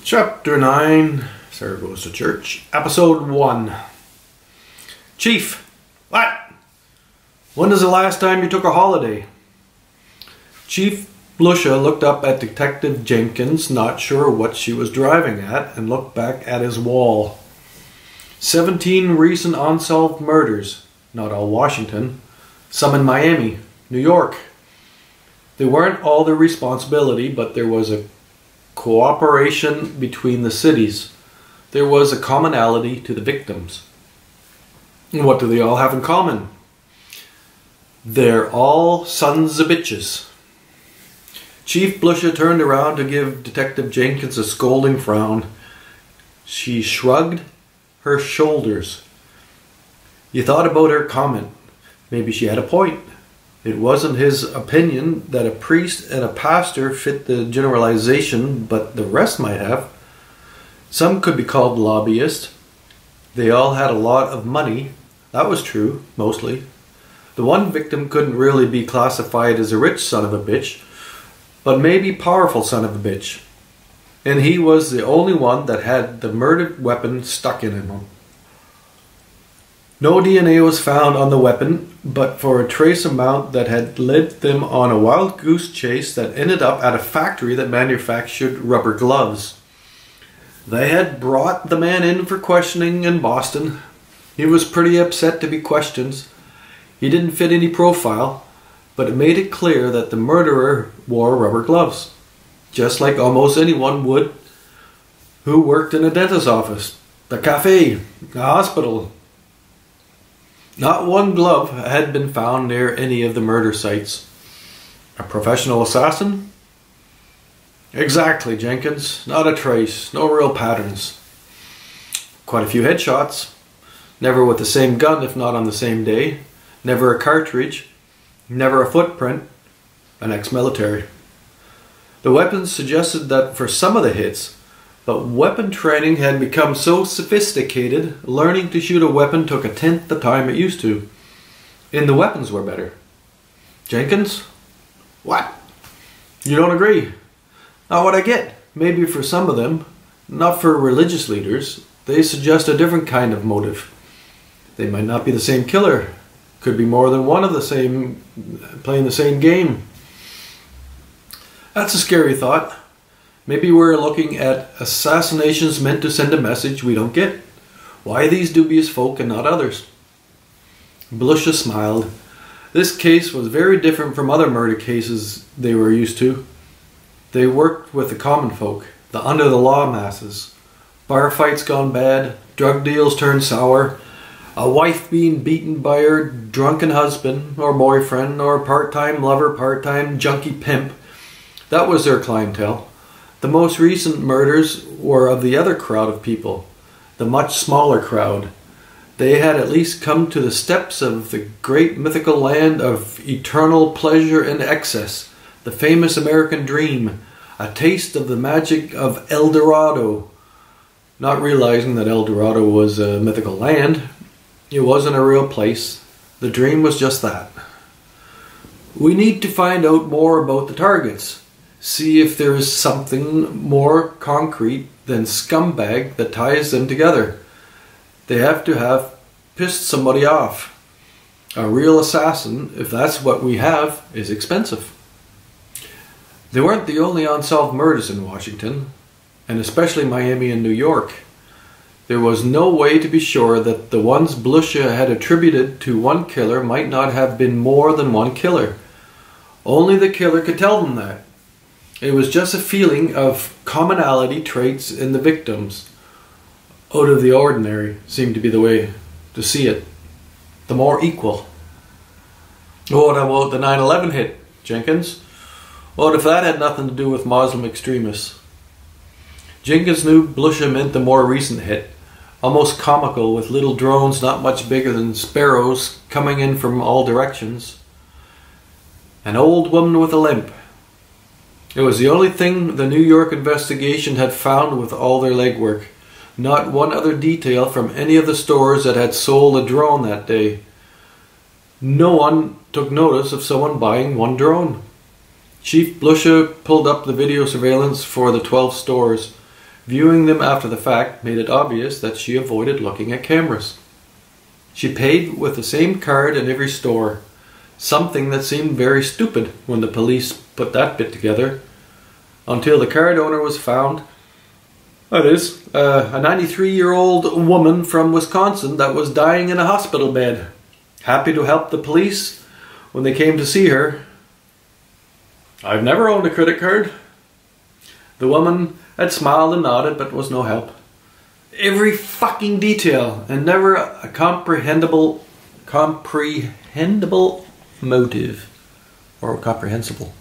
Chapter 9, Sarah Goes to Church, Episode 1. Chief, what? When is the last time you took a holiday? Chief Blussah looked up at Detective Jenkens, not sure what she was driving at, and looked back at his wall. 17 recent unsolved murders, not all Washington, some in Miami, New York. They weren't all their responsibility, but there was a cooperation between the cities. There was a commonality to the victims. And what do they all have in common? They're all sons of bitches. Chief Blussah turned around to give Detective Jenkens a scolding frown. She shrugged her shoulders. You thought about her comment. Maybe she had a point. It wasn't his opinion that a priest and a pastor fit the generalization, but the rest might have. Some could be called lobbyists. They all had a lot of money. That was true, mostly. The one victim couldn't really be classified as a rich son of a bitch, but maybe powerful son of a bitch. And he was the only one that had the murdered weapon stuck in him. No DNA was found on the weapon, but for a trace amount that had led them on a wild goose chase that ended up at a factory that manufactured rubber gloves. They had brought the man in for questioning in Boston. He was pretty upset to be questioned. He didn't fit any profile, but it made it clear that the murderer wore rubber gloves, just like almost anyone would who worked in a dentist's office, the cafe, the hospital. Not one glove had been found near any of the murder sites. A professional assassin? Exactly, Jenkins. Not a trace. No real patterns. Quite a few headshots. Never with the same gun, if not on the same day. Never a cartridge. Never a footprint. An ex-military. The weapons suggested that for some of the hits, but weapon training had become so sophisticated, learning to shoot a weapon took a tenth the time it used to. And the weapons were better. Jenkins? What? You don't agree? Not what I get. Maybe for some of them, not for religious leaders. They suggest a different kind of motive. They might not be the same killer. Could be more than one of the same, playing the same game. That's a scary thought. Maybe we're looking at assassinations meant to send a message we don't get. Why these dubious folk and not others? Blussah smiled. This case was very different from other murder cases they were used to. They worked with the common folk, the under-the-law masses. Bar fights gone bad, drug deals turned sour, a wife being beaten by her drunken husband or boyfriend or part-time lover, part-time junkie pimp. That was their clientele. The most recent murders were of the other crowd of people, the much smaller crowd. They had at least come to the steps of the great mythical land of eternal pleasure and excess, the famous American dream, a taste of the magic of El Dorado. Not realizing that El Dorado was a mythical land, it wasn't a real place. The dream was just that. We need to find out more about the targets. See if there is something more concrete than scumbag that ties them together. They have to have pissed somebody off. A real assassin, if that's what we have, is expensive. They weren't the only unsolved murders in Washington, and especially Miami and New York. There was no way to be sure that the ones Blussah had attributed to one killer might not have been more than one killer. Only the killer could tell them that. It was just a feeling of commonality traits in the victims. Out of the ordinary seemed to be the way to see it. The more equal. What about the 9/11 hit, Jenkins? What if that had nothing to do with Muslim extremists? Jenkins knew Blussah meant the more recent hit. Almost comical, with little drones not much bigger than sparrows coming in from all directions. An old woman with a limp. It was the only thing the New York investigation had found with all their legwork. Not one other detail from any of the stores that had sold a drone that day. No one took notice of someone buying one drone. Chief Blussah pulled up the video surveillance for the 12 stores. Viewing them after the fact made it obvious that she avoided looking at cameras. She paid with the same card in every store, something that seemed very stupid when the police put that bit together, until the card owner was found. That is, a 93-year-old woman from Wisconsin that was dying in a hospital bed, happy to help the police when they came to see her. "I've never owned a credit card." The woman had smiled and nodded, but was no help. Every fucking detail, and never a comprehensible motive. Or comprehensible.